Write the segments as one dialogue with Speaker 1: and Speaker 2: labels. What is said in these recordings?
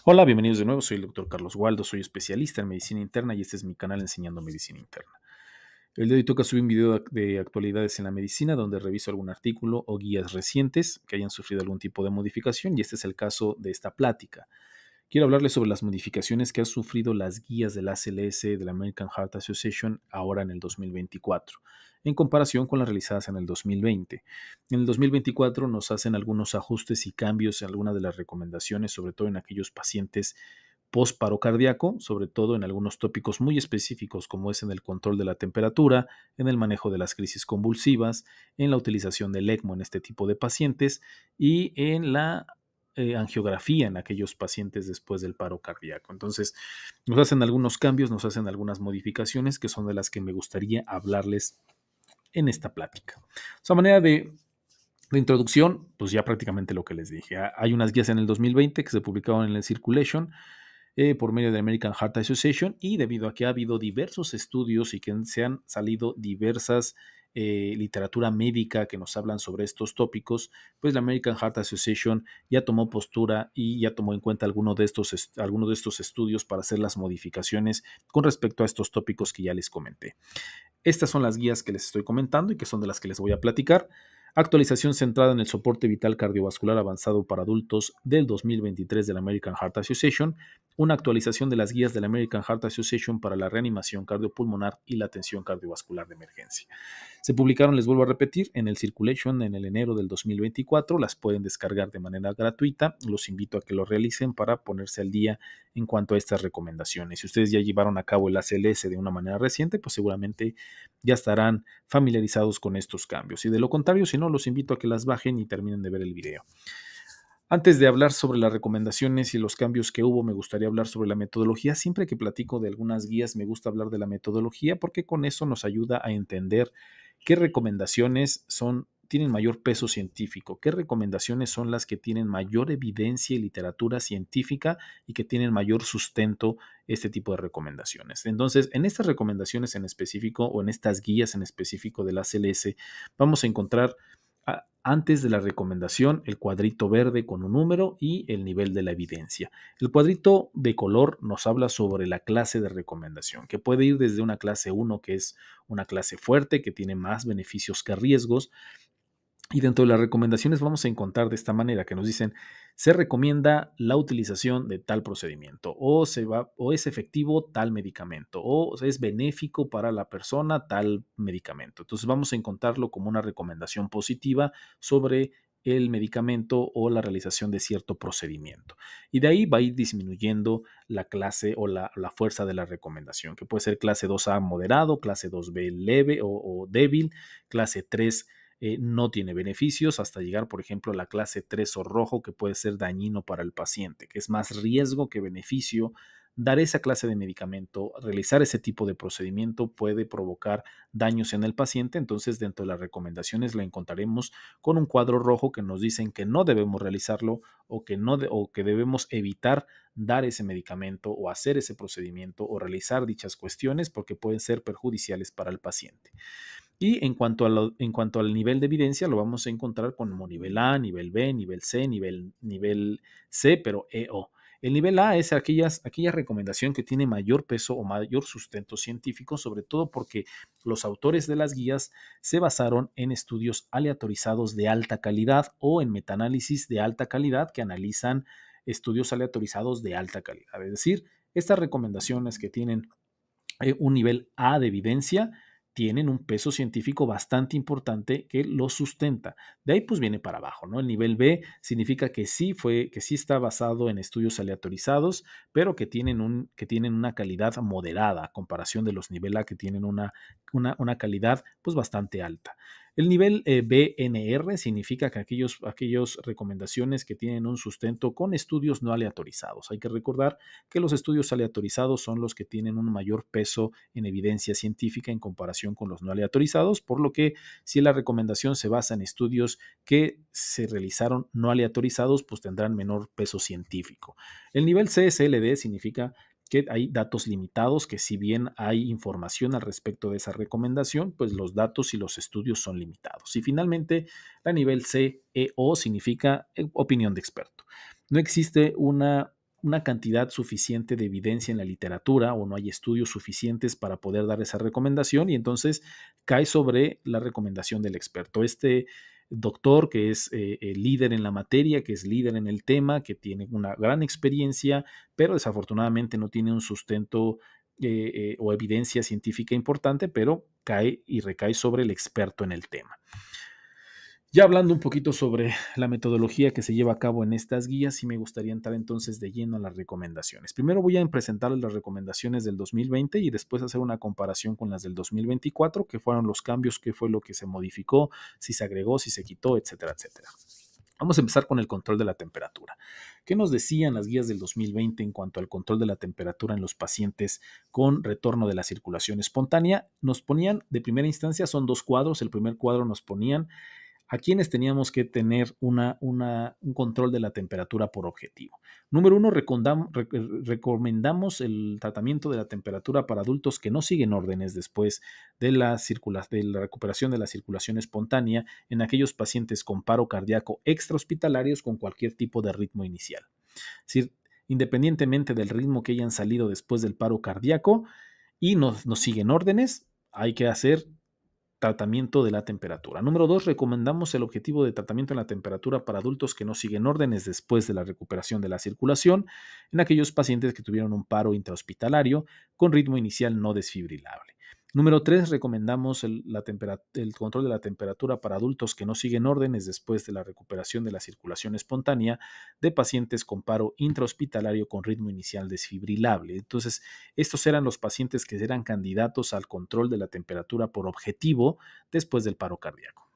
Speaker 1: Hola, bienvenidos de nuevo. Soy el doctor Carlos Waldo, soy especialista en medicina interna y este es mi canal Enseñando Medicina Interna. El de hoy toca subir un video de actualidades en la medicina donde reviso algún artículo o guías recientes que hayan sufrido algún tipo de modificación y este es el caso de esta plática. Quiero hablarles sobre las modificaciones que han sufrido las guías del ACLS de la American Heart Association ahora en el 2024, en comparación con las realizadas en el 2020. En el 2024 nos hacen algunos ajustes y cambios en algunas de las recomendaciones, sobre todo en aquellos pacientes post-paro cardíaco, sobre todo en algunos tópicos muy específicos como es en el control de la temperatura, en el manejo de las crisis convulsivas, en la utilización del ECMO en este tipo de pacientes y en la angiografía en aquellos pacientes después del paro cardíaco. Entonces, nos hacen algunos cambios, nos hacen algunas modificaciones que son de las que me gustaría hablarles en esta plática. Esa manera de introducción, pues ya prácticamente lo que les dije. Hay unas guías en el 2020 que se publicaron en el Circulation por medio de American Heart Association y debido a que ha habido diversos estudios y que se han salido diversas literatura médica que nos hablan sobre estos tópicos, pues la American Heart Association ya tomó postura y ya tomó en cuenta algunos de estos estudios para hacer las modificaciones con respecto a estos tópicos que ya les comenté. Estas son las guías que les estoy comentando y que son de las que les voy a platicar. Actualización centrada en el soporte vital cardiovascular avanzado para adultos del 2023 de la American Heart Association, una actualización de las guías de la American Heart Association para la reanimación cardiopulmonar y la atención cardiovascular de emergencia. Se publicaron, les vuelvo a repetir, en el Circulation en el enero del 2024, las pueden descargar de manera gratuita, los invito a que lo realicen para ponerse al día en cuanto a estas recomendaciones. Si ustedes ya llevaron a cabo el ACLS de una manera reciente, pues seguramente ya estarán familiarizados con estos cambios. Y de lo contrario, si no, los invito a que las bajen y terminen de ver el video. Antes de hablar sobre las recomendaciones y los cambios que hubo, me gustaría hablar sobre la metodología. Siempre que platico de algunas guías, me gusta hablar de la metodología porque con eso nos ayuda a entender qué recomendaciones tienen mayor peso científico, qué recomendaciones son las que tienen mayor evidencia y literatura científica y que tienen mayor sustento este tipo de recomendaciones. Entonces, en estas recomendaciones en específico o en estas guías en específico de la CLS, vamos a encontrar antes de la recomendación el cuadrito verde con un número y el nivel de la evidencia. El cuadrito de color nos habla sobre la clase de recomendación, que puede ir desde una clase 1, que es una clase fuerte, que tiene más beneficios que riesgos, y dentro de las recomendaciones vamos a encontrar de esta manera que nos dicen, se recomienda la utilización de tal procedimiento o es efectivo tal medicamento o es benéfico para la persona tal medicamento. Entonces vamos a encontrarlo como una recomendación positiva sobre el medicamento o la realización de cierto procedimiento. Y de ahí va a ir disminuyendo la clase o la fuerza de la recomendación, que puede ser clase 2A moderado, clase 2B leve o débil, clase 3 no tiene beneficios hasta llegar, por ejemplo, a la clase 3 o rojo, que puede ser dañino para el paciente, que es más riesgo que beneficio. Dar esa clase de medicamento, realizar ese tipo de procedimiento puede provocar daños en el paciente. Entonces, dentro de las recomendaciones la encontraremos con un cuadro rojo que nos dicen que no debemos realizarlo o que debemos evitar dar ese medicamento o hacer ese procedimiento o realizar dichas cuestiones porque pueden ser perjudiciales para el paciente. Y en cuanto al nivel de evidencia, lo vamos a encontrar como nivel A, nivel B, nivel C, nivel C, pero EO. El nivel A es aquella recomendación que tiene mayor peso o mayor sustento científico, sobre todo porque los autores de las guías se basaron en estudios aleatorizados de alta calidad o en metaanálisis de alta calidad que analizan estudios aleatorizados de alta calidad. Es decir, estas recomendaciones que tienen un nivel A de evidencia, tienen un peso científico bastante importante que lo sustenta. De ahí pues viene para abajo, ¿no? El nivel B significa que sí está basado en estudios aleatorizados, pero que tienen una calidad moderada a comparación de los nivel A que tienen una calidad pues bastante alta. El nivel BNR significa que aquellos recomendaciones que tienen un sustento con estudios no aleatorizados. Hay que recordar que los estudios aleatorizados son los que tienen un mayor peso en evidencia científica en comparación con los no aleatorizados, por lo que si la recomendación se basa en estudios que se realizaron no aleatorizados, pues tendrán menor peso científico. El nivel CSLD significa que hay datos limitados, que si bien hay información al respecto de esa recomendación, pues los datos y los estudios son limitados. Y finalmente, la nivel CEO significa opinión de experto. No existe una una cantidad suficiente de evidencia en la literatura o no hay estudios suficientes para poder dar esa recomendación y entonces cae sobre la recomendación del experto. Este doctor que es el líder en la materia, que es líder en el tema, que tiene una gran experiencia, pero desafortunadamente no tiene un sustento o evidencia científica importante, pero cae y recae sobre el experto en el tema. Ya hablando un poquito sobre la metodología que se lleva a cabo en estas guías, sí me gustaría entrar entonces de lleno a las recomendaciones. Primero voy a presentarles las recomendaciones del 2020 y después hacer una comparación con las del 2024, que fueron los cambios, qué fue lo que se modificó, si se agregó, si se quitó, etcétera, etcétera. Vamos a empezar con el control de la temperatura. ¿Qué nos decían las guías del 2020 en cuanto al control de la temperatura en los pacientes con retorno de la circulación espontánea? Nos ponían, de primera instancia, son dos cuadros. El primer cuadro nos ponían a quienes teníamos que tener un control de la temperatura por objetivo. Número uno, recomendamos el tratamiento de la temperatura para adultos que no siguen órdenes después de la recuperación de la circulación espontánea en aquellos pacientes con paro cardíaco extrahospitalarios con cualquier tipo de ritmo inicial. Es decir, independientemente del ritmo que hayan salido después del paro cardíaco y no siguen órdenes, hay que hacer tratamiento de la temperatura. Número 2, recomendamos el objetivo de tratamiento en la temperatura para adultos que no siguen órdenes después de la recuperación de la circulación en aquellos pacientes que tuvieron un paro intrahospitalario con ritmo inicial no desfibrilable. Número 3, recomendamos el control de la temperatura para adultos que no siguen órdenes después de la recuperación de la circulación espontánea de pacientes con paro intrahospitalario con ritmo inicial desfibrilable. Entonces, estos eran los pacientes que eran candidatos al control de la temperatura por objetivo después del paro cardíaco.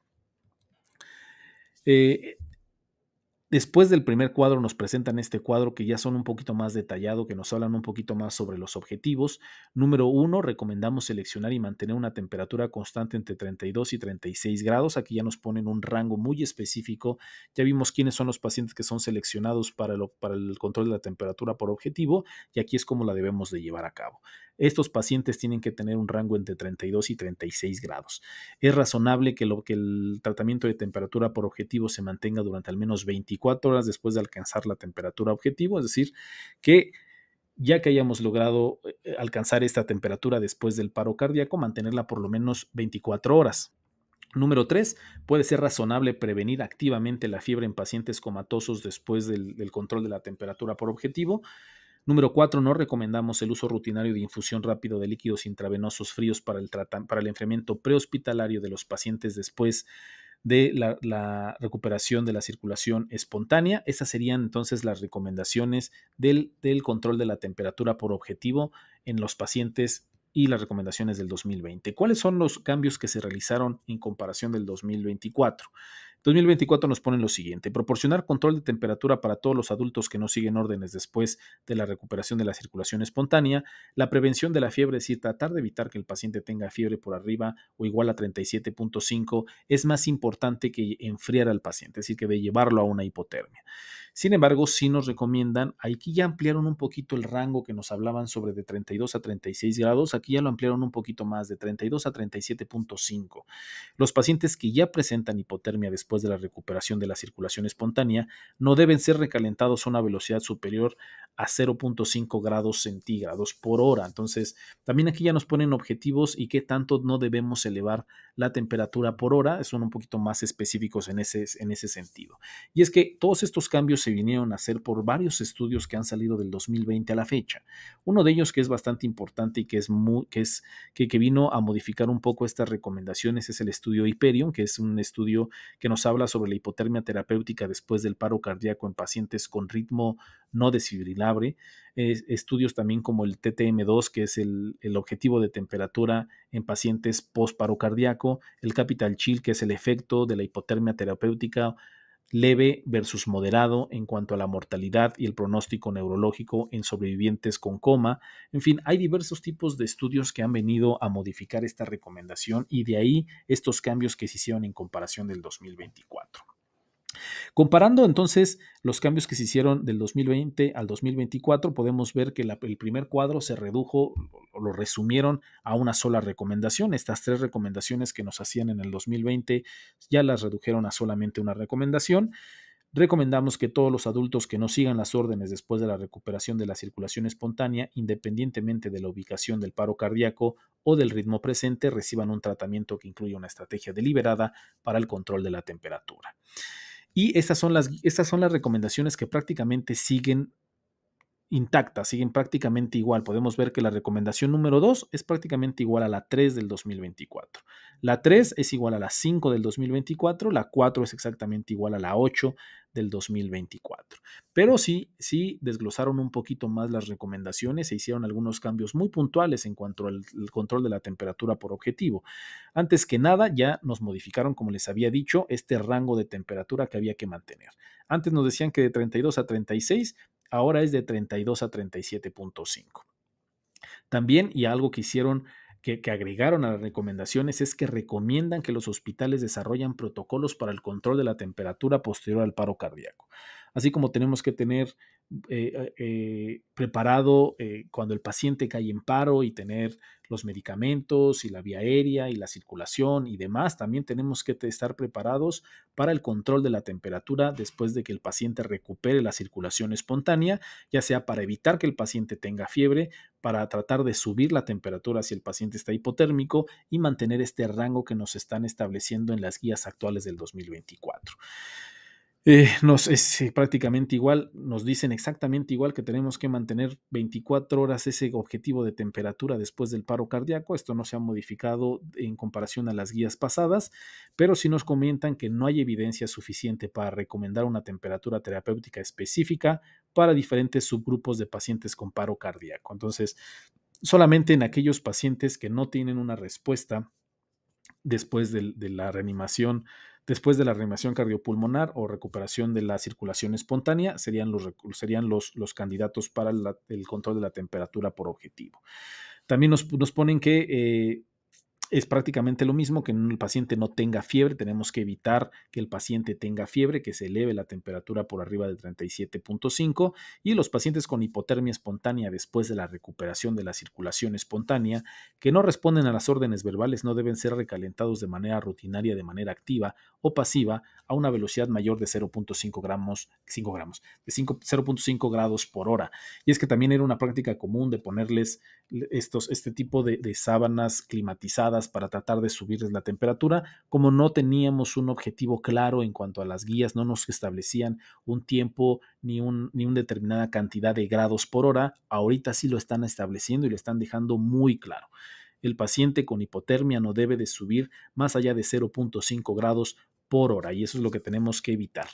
Speaker 1: Después del primer cuadro nos presentan este cuadro que ya son un poquito más detallado, que nos hablan un poquito más sobre los objetivos. Número 1, recomendamos seleccionar y mantener una temperatura constante entre 32 y 36 grados. Aquí ya nos ponen un rango muy específico. Ya vimos quiénes son los pacientes que son seleccionados para el control de la temperatura por objetivo y aquí es como la debemos de llevar a cabo. Estos pacientes tienen que tener un rango entre 32 y 36 grados. Es razonable que el tratamiento de temperatura por objetivo se mantenga durante al menos 24 horas después de alcanzar la temperatura objetivo, es decir, que ya que hayamos logrado alcanzar esta temperatura después del paro cardíaco, mantenerla por lo menos 24 horas. Número 3, puede ser razonable prevenir activamente la fiebre en pacientes comatosos después del control de la temperatura por objetivo. Número 4, no recomendamos el uso rutinario de infusión rápido de líquidos intravenosos fríos para el enfriamiento prehospitalario de los pacientes después de la recuperación de la circulación espontánea. Estas serían entonces las recomendaciones del control de la temperatura por objetivo en los pacientes y las recomendaciones del 2020. ¿Cuáles son los cambios que se realizaron en comparación del 2024? 2024 nos pone lo siguiente: proporcionar control de temperatura para todos los adultos que no siguen órdenes después de la recuperación de la circulación espontánea, la prevención de la fiebre, es decir, tratar de evitar que el paciente tenga fiebre por arriba o igual a 37.5 es más importante que enfriar al paciente, es decir, que de llevarlo a una hipotermia. Sin embargo, sí nos recomiendan, aquí ya ampliaron un poquito el rango que nos hablaban sobre de 32 a 36 grados, aquí ya lo ampliaron un poquito más, de 32 a 37.5. Los pacientes que ya presentan hipotermia después de la recuperación de la circulación espontánea no deben ser recalentados a una velocidad superior a 0.5 grados centígrados por hora. Entonces, también aquí ya nos ponen objetivos y qué tanto no debemos elevar la temperatura por hora. Son un poquito más específicos en ese sentido. Y es que todos estos cambios se vinieron a hacer por varios estudios que han salido del 2020 a la fecha. Uno de ellos que es bastante importante y que vino a modificar un poco estas recomendaciones es el estudio Hyperion, que es un estudio que nos habla sobre la hipotermia terapéutica después del paro cardíaco en pacientes con ritmo no desfibrilable. Estudios también como el TTM2, que es el objetivo de temperatura en pacientes post-paro cardíaco, el Capital Chill, que es el efecto de la hipotermia terapéutica leve versus moderado en cuanto a la mortalidad y el pronóstico neurológico en sobrevivientes con coma. En fin, hay diversos tipos de estudios que han venido a modificar esta recomendación y de ahí estos cambios que se hicieron en comparación del 2024. Comparando entonces los cambios que se hicieron del 2020 al 2024, podemos ver que el primer cuadro se redujo, lo resumieron a una sola recomendación. Estas 3 recomendaciones que nos hacían en el 2020 ya las redujeron a solamente una recomendación. Recomendamos que todos los adultos que no sigan las órdenes después de la recuperación de la circulación espontánea, independientemente de la ubicación del paro cardíaco o del ritmo presente, reciban un tratamiento que incluya una estrategia deliberada para el control de la temperatura. Y estas son las recomendaciones que prácticamente siguen intactas, siguen prácticamente igual. Podemos ver que la recomendación número 2 es prácticamente igual a la 3 del 2024. La 3 es igual a la 5 del 2024, la 4 es exactamente igual a la 8 del 2024. Pero sí desglosaron un poquito más las recomendaciones, se hicieron algunos cambios muy puntuales en cuanto al control de la temperatura por objetivo. Antes que nada, ya nos modificaron, como les había dicho, este rango de temperatura que había que mantener. Antes nos decían que de 32 a 36, ahora es de 32 a 37.5. También, y algo que hicieron, que agregaron a las recomendaciones, es que recomiendan que los hospitales desarrollen protocolos para el control de la temperatura posterior al paro cardíaco. Así como tenemos que tener preparado cuando el paciente cae en paro y tener los medicamentos y la vía aérea y la circulación y demás, también tenemos que estar preparados para el control de la temperatura después de que el paciente recupere la circulación espontánea, ya sea para evitar que el paciente tenga fiebre, para tratar de subir la temperatura si el paciente está hipotérmico y mantener este rango que nos están estableciendo en las guías actuales del 2024. Es prácticamente igual, nos dicen exactamente igual que tenemos que mantener 24 horas ese objetivo de temperatura después del paro cardíaco. Esto no se ha modificado en comparación a las guías pasadas, pero sí nos comentan que no hay evidencia suficiente para recomendar una temperatura terapéutica específica para diferentes subgrupos de pacientes con paro cardíaco. Entonces, solamente en aquellos pacientes que no tienen una respuesta después de la reanimación, después de la reanimación cardiopulmonar o recuperación de la circulación espontánea, serían los candidatos para el control de la temperatura por objetivo. También nos ponen que es prácticamente lo mismo que el paciente no tenga fiebre. Tenemos que evitar que el paciente tenga fiebre, que se eleve la temperatura por arriba de 37.5, y los pacientes con hipotermia espontánea después de la recuperación de la circulación espontánea que no responden a las órdenes verbales no deben ser recalentados de manera rutinaria, de manera activa o pasiva a una velocidad mayor de 0.5 gramos, de 0.5 grados por hora. Y es que también era una práctica común de ponerles este tipo de sábanas climatizadas para tratar de subirles la temperatura. Como no teníamos un objetivo claro en cuanto a las guías, no nos establecían un tiempo ni una determinada cantidad de grados por hora, ahorita sí lo están estableciendo y lo están dejando muy claro. El paciente con hipotermia no debe de subir más allá de 0.5 grados por hora, y eso es lo que tenemos que evitar.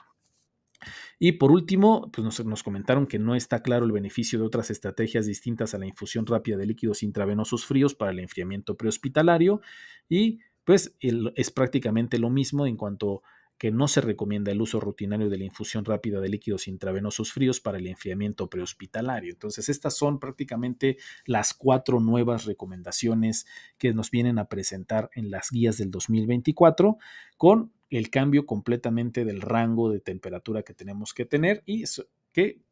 Speaker 1: Y por último, pues nos comentaron que no está claro el beneficio de otras estrategias distintas a la infusión rápida de líquidos intravenosos fríos para el enfriamiento prehospitalario, y pues es prácticamente lo mismo en cuanto que no se recomienda el uso rutinario de la infusión rápida de líquidos intravenosos fríos para el enfriamiento prehospitalario. Entonces, estas son prácticamente las 4 nuevas recomendaciones que nos vienen a presentar en las guías del 2024, con el cambio completamente del rango de temperatura que tenemos que tener, y que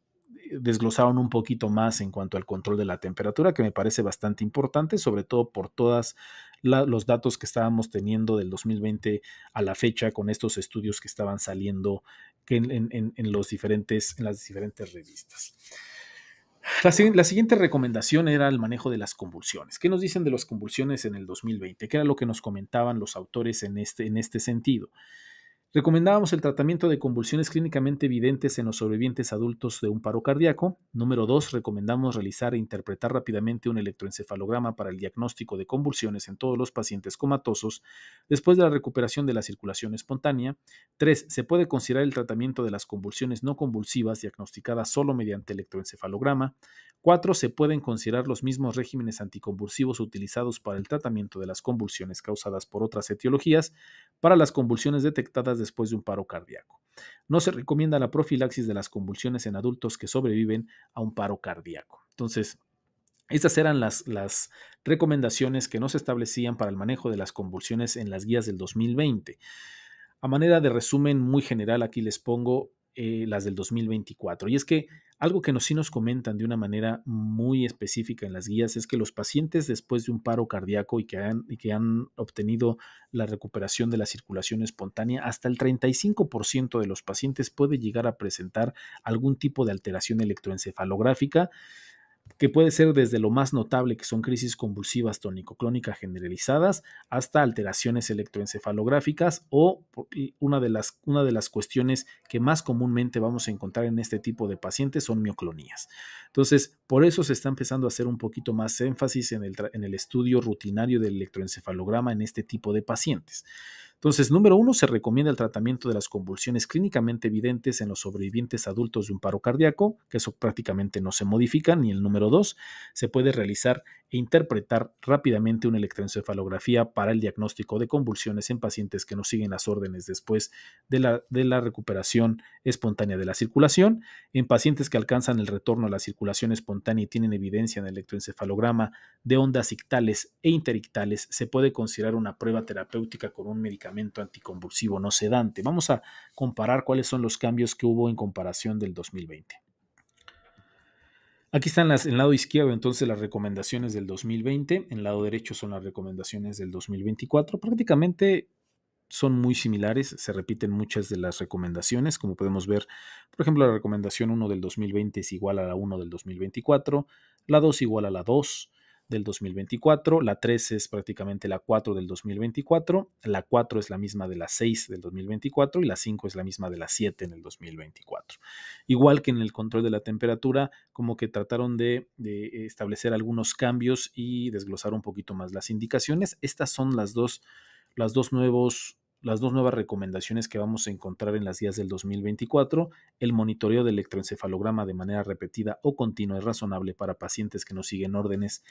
Speaker 1: desglosaron un poquito más en cuanto al control de la temperatura, que me parece bastante importante, sobre todo por todos los datos que estábamos teniendo del 2020 a la fecha con estos estudios que estaban saliendo en las diferentes revistas. La siguiente recomendación era el manejo de las convulsiones. ¿Qué nos dicen de las convulsiones en el 2020? ¿Qué era lo que nos comentaban los autores en este sentido? Recomendábamos el tratamiento de convulsiones clínicamente evidentes en los sobrevivientes adultos de un paro cardíaco. Número 2, recomendamos realizar e interpretar rápidamente un electroencefalograma para el diagnóstico de convulsiones en todos los pacientes comatosos después de la recuperación de la circulación espontánea. 3, se puede considerar el tratamiento de las convulsiones no convulsivas diagnosticadas solo mediante electroencefalograma. 4, se pueden considerar los mismos regímenes anticonvulsivos utilizados para el tratamiento de las convulsiones causadas por otras etiologías para las convulsiones detectadas después de un paro cardíaco. No se recomienda la profilaxis de las convulsiones en adultos que sobreviven a un paro cardíaco. Entonces, estas eran las recomendaciones que nos establecían para el manejo de las convulsiones en las guías del 2020. A manera de resumen muy general, aquí les pongo las del 2024. Y es que algo que sí nos comentan de una manera muy específica en las guías es que los pacientes después de un paro cardíaco y que han obtenido la recuperación de la circulación espontánea, hasta el 35% de los pacientes puede llegar a presentar algún tipo de alteración electroencefalográfica, que puede ser desde lo más notable, que son crisis convulsivas tónico-clónicas generalizadas, hasta alteraciones electroencefalográficas o una de las cuestiones que más comúnmente vamos a encontrar en este tipo de pacientes son mioclonías. Entonces, por eso se está empezando a hacer un poquito más énfasis en el estudio rutinario del electroencefalograma en este tipo de pacientes. Entonces, número uno, se recomienda el tratamiento de las convulsiones clínicamente evidentes en los sobrevivientes adultos de un paro cardíaco, que eso prácticamente no se modifica. Ni el número dos, se puede realizar e interpretar rápidamente una electroencefalografía para el diagnóstico de convulsiones en pacientes que no siguen las órdenes después de la recuperación espontánea de la circulación. En pacientes que alcanzan el retorno a la circulación espontánea y tienen evidencia en el electroencefalograma de ondas ictales e interictales, se puede considerar una prueba terapéutica con un medicamento anticonvulsivo no sedante. Vamos a comparar cuáles son los cambios que hubo en comparación del 2020. Aquí están en el lado izquierdo entonces las recomendaciones del 2020, en el lado derecho son las recomendaciones del 2024. Prácticamente son muy similares, se repiten muchas de las recomendaciones, como podemos ver, por ejemplo, la recomendación 1 del 2020 es igual a la 1 del 2024, la 2 igual a la 2 del 2024, la 3 es prácticamente la 4 del 2024, la 4 es la misma de la 6 del 2024 y la 5 es la misma de la 7 en el 2024. Igual que en el control de la temperatura, como que trataron de establecer algunos cambios y desglosar un poquito más las indicaciones. Estas son las dos nuevas recomendaciones que vamos a encontrar en las guías del 2024. El monitoreo del electroencefalograma de manera repetida o continua es razonable para pacientes que no siguen órdenes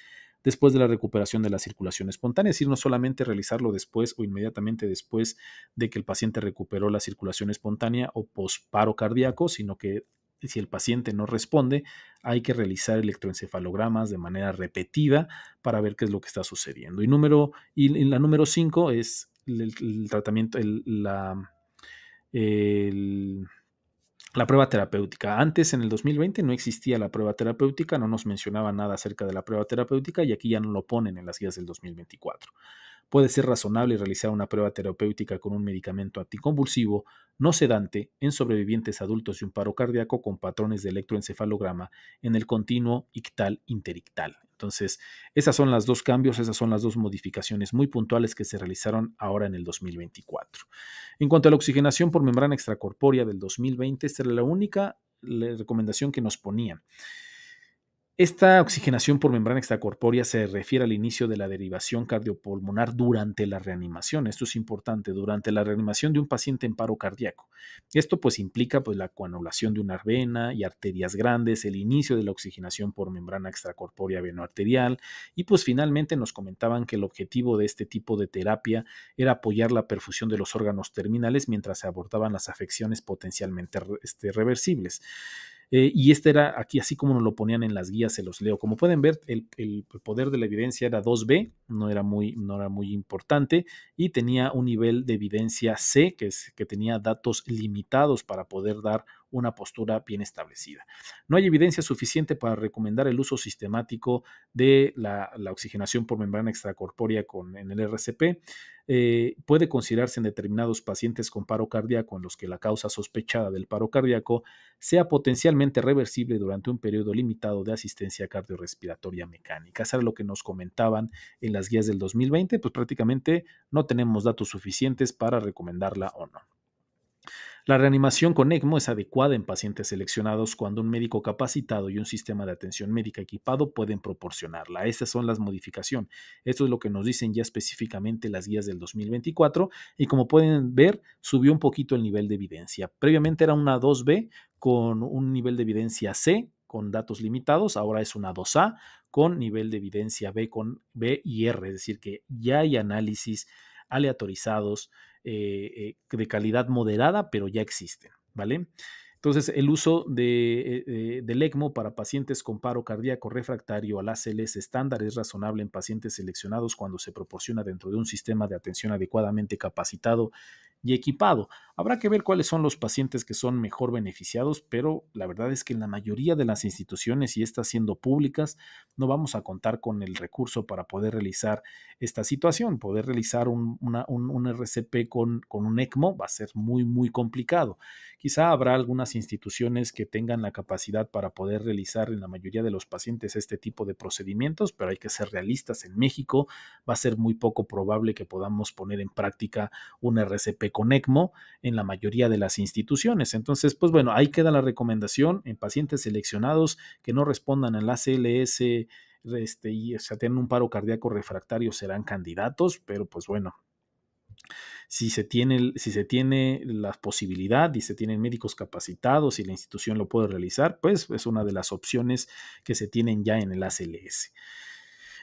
Speaker 1: después de la recuperación de la circulación espontánea, es decir, no solamente realizarlo después o inmediatamente después de que el paciente recuperó la circulación espontánea o posparo cardíaco, sino que si el paciente no responde, hay que realizar electroencefalogramas de manera repetida para ver qué es lo que está sucediendo. Y la número 5 es el tratamiento, la prueba terapéutica. Antes, en el 2020, no existía la prueba terapéutica, no nos mencionaba nada acerca de la prueba terapéutica y aquí ya no lo ponen en las guías del 2024. Puede ser razonable realizar una prueba terapéutica con un medicamento anticonvulsivo no sedante en sobrevivientes adultos de un paro cardíaco con patrones de electroencefalograma en el continuo ictal-interictal. Entonces, esas son las dos cambios, esas son las dos modificaciones muy puntuales que se realizaron ahora en el 2024. En cuanto a la oxigenación por membrana extracorpórea del 2020, esta era la única recomendación que nos ponían. Esta oxigenación por membrana extracorpórea se refiere al inicio de la derivación cardiopulmonar durante la reanimación. Esto es importante, durante la reanimación de un paciente en paro cardíaco. Esto pues implica pues la coagulación de una vena y arterias grandes, el inicio de la oxigenación por membrana extracorpórea venoarterial y pues finalmente nos comentaban que el objetivo de este tipo de terapia era apoyar la perfusión de los órganos terminales mientras se abordaban las afecciones potencialmente reversibles. Y este era aquí, así como nos lo ponían en las guías, se los leo. Como pueden ver, el poder de la evidencia era 2B, no era muy importante, y tenía un nivel de evidencia C, que tenía datos limitados para poder dar una postura bien establecida. No hay evidencia suficiente para recomendar el uso sistemático de la oxigenación por membrana extracorpórea en el RCP. Puede considerarse en determinados pacientes con paro cardíaco en los que la causa sospechada del paro cardíaco sea potencialmente reversible durante un periodo limitado de asistencia cardiorrespiratoria mecánica. Eso era lo que nos comentaban en las guías del 2020, pues prácticamente no tenemos datos suficientes para recomendarla o no. La reanimación con ECMO es adecuada en pacientes seleccionados cuando un médico capacitado y un sistema de atención médica equipado pueden proporcionarla. Estas son las modificaciones. Esto es lo que nos dicen ya específicamente las guías del 2024 y como pueden ver, subió un poquito el nivel de evidencia. Previamente era una 2B con un nivel de evidencia C con datos limitados, ahora es una 2A con nivel de evidencia B con B y R, es decir, que ya hay análisis aleatorizados de calidad moderada, pero ya existen, ¿vale? Entonces, el uso del ECMO para pacientes con paro cardíaco refractario al ACLS estándar es razonable en pacientes seleccionados cuando se proporciona dentro de un sistema de atención adecuadamente capacitado y equipado. Habrá que ver cuáles son los pacientes que son mejor beneficiados, pero la verdad es que en la mayoría de las instituciones, y estas siendo públicas, no vamos a contar con el recurso para poder realizar esta situación. Poder realizar un RCP con un ECMO va a ser muy, muy complicado. Quizá habrá algunas instituciones que tengan la capacidad para poder realizar en la mayoría de los pacientes este tipo de procedimientos, pero hay que ser realistas. En México va a ser muy poco probable que podamos poner en práctica un RCP con ECMO en la mayoría de las instituciones. Entonces, pues bueno, ahí queda la recomendación en pacientes seleccionados que no respondan al ACLS y o sea, tienen un paro cardíaco refractario, serán candidatos, pero pues bueno, si se tiene la posibilidad y se tienen médicos capacitados y la institución lo puede realizar, pues es una de las opciones que se tienen ya en el ACLS.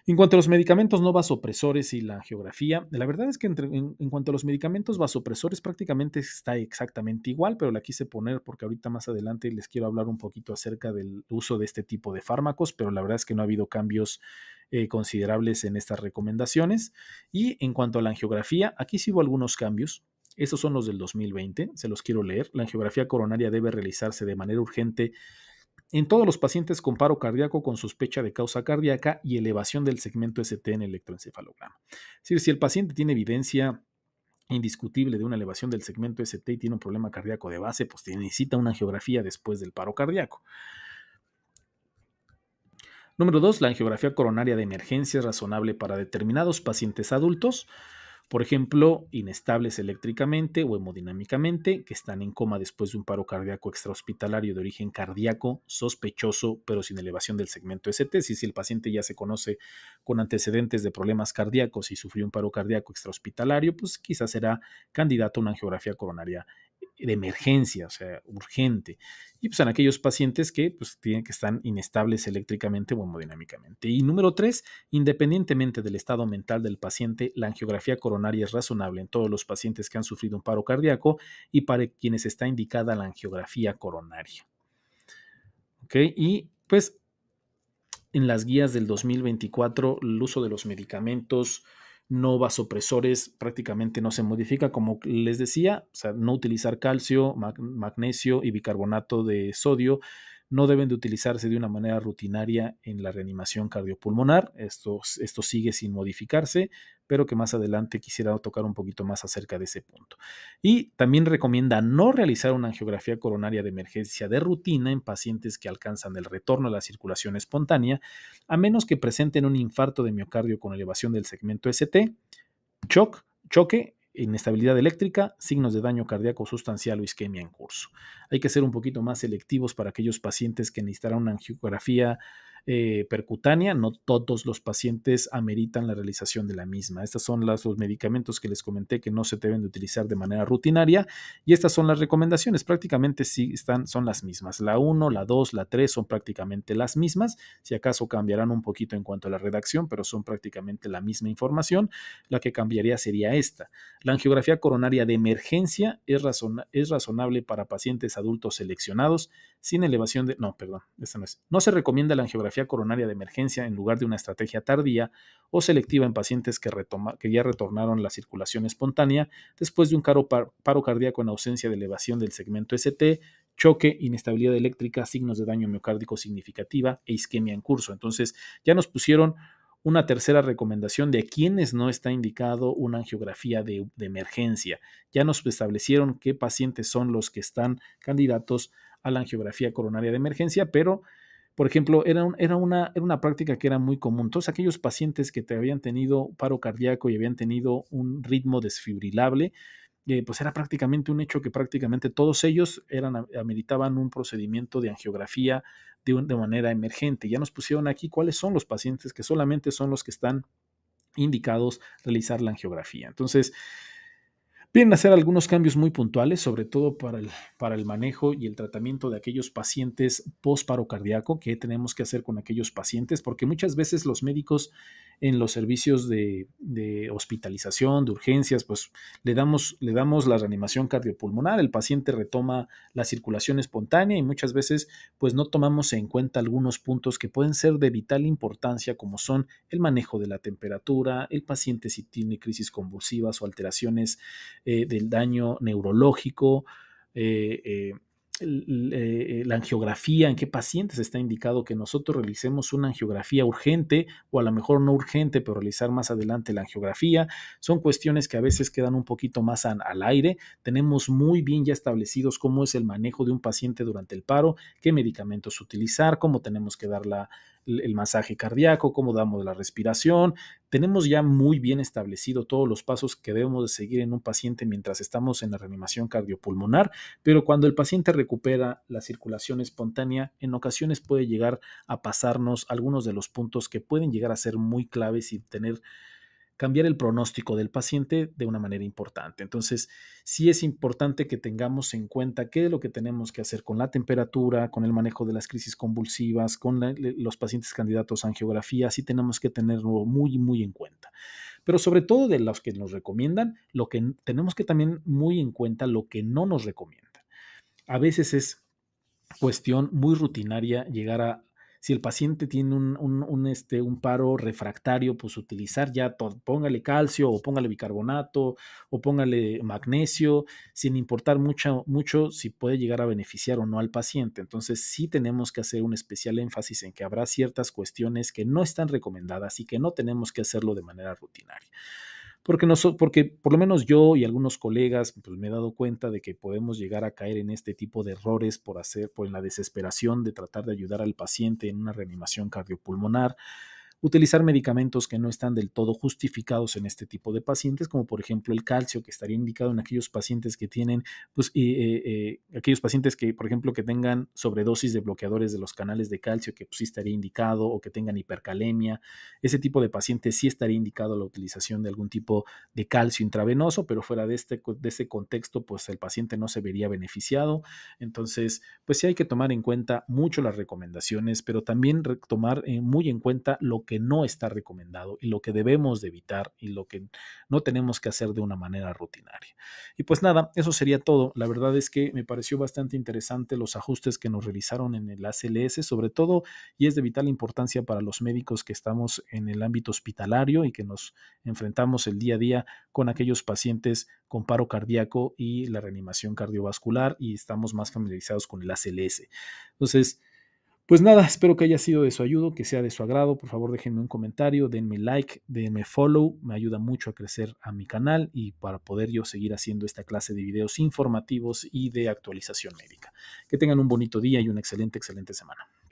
Speaker 1: En cuanto a los medicamentos no vasopresores y la angiografía, la verdad es que en cuanto a los medicamentos vasopresores prácticamente está exactamente igual, pero la quise poner porque ahorita más adelante les quiero hablar un poquito acerca del uso de este tipo de fármacos, pero la verdad es que no ha habido cambios considerables en estas recomendaciones. Y en cuanto a la angiografía, aquí sí hubo algunos cambios. Estos son los del 2020, se los quiero leer. La angiografía coronaria debe realizarse de manera urgente en todos los pacientes con paro cardíaco con sospecha de causa cardíaca y elevación del segmento ST en electroencefalograma. Es decir, si el paciente tiene evidencia indiscutible de una elevación del segmento ST y tiene un problema cardíaco de base, pues necesita una angiografía después del paro cardíaco. Número 2, la angiografía coronaria de emergencia es razonable para determinados pacientes adultos, por ejemplo, inestables eléctricamente o hemodinámicamente, que están en coma después de un paro cardíaco extrahospitalario de origen cardíaco sospechoso, pero sin elevación del segmento ST. Si el paciente ya se conoce con antecedentes de problemas cardíacos y sufrió un paro cardíaco extrahospitalario, pues quizás será candidato a una angiografía coronaria de emergencia, o sea, urgente. Y pues en aquellos pacientes que pues tienen que estar inestables eléctricamente o hemodinámicamente. Y número 3, independientemente del estado mental del paciente, la angiografía coronaria es razonable en todos los pacientes que han sufrido un paro cardíaco y para quienes está indicada la angiografía coronaria. ¿Ok? Y pues en las guías del 2024, el uso de los medicamentos no vasopresores prácticamente no se modifica, como les decía, o sea, no utilizar calcio, magnesio y bicarbonato de sodio no deben de utilizarse de una manera rutinaria en la reanimación cardiopulmonar. Esto sigue sin modificarse, pero que más adelante quisiera tocar un poquito más acerca de ese punto. Y también recomienda no realizar una angiografía coronaria de emergencia de rutina en pacientes que alcanzan el retorno a la circulación espontánea, a menos que presenten un infarto de miocardio con elevación del segmento ST, choque, inestabilidad eléctrica, signos de daño cardíaco sustancial o isquemia en curso. Hay que ser un poquito más selectivos para aquellos pacientes que necesitarán una angiografía percutánea. No todos los pacientes ameritan la realización de la misma. Estos son los medicamentos que les comenté que no se deben de utilizar de manera rutinaria y estas son las recomendaciones. Prácticamente sí son las mismas. La 1, la 2, la 3 son prácticamente las mismas. Si acaso cambiarán un poquito en cuanto a la redacción, pero son prácticamente la misma información. La que cambiaría sería esta. La angiografía coronaria de emergencia es razonable para pacientes adultos seleccionados sin elevación de... No, perdón, esta no es. No se recomienda la angiografía coronaria de emergencia en lugar de una estrategia tardía o selectiva en pacientes que ya retornaron la circulación espontánea después de un paro cardíaco en ausencia de elevación del segmento ST, choque, inestabilidad eléctrica, signos de daño miocárdico significativa e isquemia en curso. Entonces, ya nos pusieron una tercera recomendación de quienes no está indicado una angiografía de emergencia. Ya nos establecieron qué pacientes son los que están candidatos a la angiografía coronaria de emergencia, pero, por ejemplo, era una práctica que era muy común. Todos aquellos pacientes que habían tenido paro cardíaco y habían tenido un ritmo desfibrilable, pues era prácticamente un hecho que prácticamente todos ellos ameritaban un procedimiento de angiografía de manera emergente. Ya nos pusieron aquí cuáles son los pacientes que solamente son los que están indicados realizar la angiografía. Entonces, vienen a hacer algunos cambios muy puntuales, sobre todo para el manejo y el tratamiento de aquellos pacientes post-paro cardíaco. ¿Qué tenemos que hacer con aquellos pacientes? Porque muchas veces los médicos en los servicios de hospitalización, de urgencias, pues le damos la reanimación cardiopulmonar, el paciente retoma la circulación espontánea y muchas veces pues no tomamos en cuenta algunos puntos que pueden ser de vital importancia, como son el manejo de la temperatura, el paciente si tiene crisis convulsivas o alteraciones del daño neurológico, eh, eh, la angiografía, en qué pacientes está indicado que nosotros realicemos una angiografía urgente o a lo mejor no urgente, pero realizar más adelante la angiografía. Son cuestiones que a veces quedan un poquito más al aire. Tenemos muy bien ya establecidos cómo es el manejo de un paciente durante el paro, qué medicamentos utilizar, cómo tenemos que dar el masaje cardíaco, cómo damos la respiración. Tenemos ya muy bien establecido todos los pasos que debemos de seguir en un paciente mientras estamos en la reanimación cardiopulmonar, pero cuando el paciente recupera la circulación espontánea, en ocasiones puede llegar a pasarnos algunos de los puntos que pueden llegar a ser muy claves y cambiar el pronóstico del paciente de una manera importante. Entonces, sí es importante que tengamos en cuenta qué es lo que tenemos que hacer con la temperatura, con el manejo de las crisis convulsivas, con los pacientes candidatos a angiografía, sí tenemos que tenerlo muy, muy en cuenta. Pero sobre todo de los que nos recomiendan, lo que tenemos que también muy en cuenta lo que no nos recomiendan. A veces es cuestión muy rutinaria llegar a, si el paciente tiene un paro refractario, pues utilizar ya todo, póngale calcio o póngale bicarbonato o póngale magnesio, sin importar mucho si puede llegar a beneficiar o no al paciente. Entonces sí tenemos que hacer un especial énfasis en que habrá ciertas cuestiones que no están recomendadas y que no tenemos que hacerlo de manera rutinaria. Porque por lo menos yo y algunos colegas pues me he dado cuenta de que podemos llegar a caer en este tipo de errores por la desesperación de tratar de ayudar al paciente en una reanimación cardiopulmonar, utilizar medicamentos que no están del todo justificados en este tipo de pacientes, como por ejemplo el calcio, que estaría indicado en aquellos pacientes que tienen, pues, aquellos pacientes que, por ejemplo, que tengan sobredosis de bloqueadores de los canales de calcio, que pues, sí estaría indicado, o que tengan hipercalemia. Ese tipo de pacientes sí estaría indicado la utilización de algún tipo de calcio intravenoso, pero fuera de ese contexto, pues el paciente no se vería beneficiado. Entonces, pues sí hay que tomar en cuenta mucho las recomendaciones, pero también tomar muy en cuenta lo que no está recomendado y lo que debemos de evitar y lo que no tenemos que hacer de una manera rutinaria. Y pues nada, eso sería todo. La verdad es que me pareció bastante interesante los ajustes que nos realizaron en el ACLS, sobre todo, y es de vital importancia para los médicos que estamos en el ámbito hospitalario y que nos enfrentamos el día a día con aquellos pacientes con paro cardíaco y la reanimación cardiovascular y estamos más familiarizados con el ACLS. Entonces, pues nada, espero que haya sido de su ayuda, que sea de su agrado. Por favor, déjenme un comentario, denme like, denme follow. Me ayuda mucho a crecer a mi canal y para poder yo seguir haciendo esta clase de videos informativos y de actualización médica. Que tengan un bonito día y una excelente, excelente semana.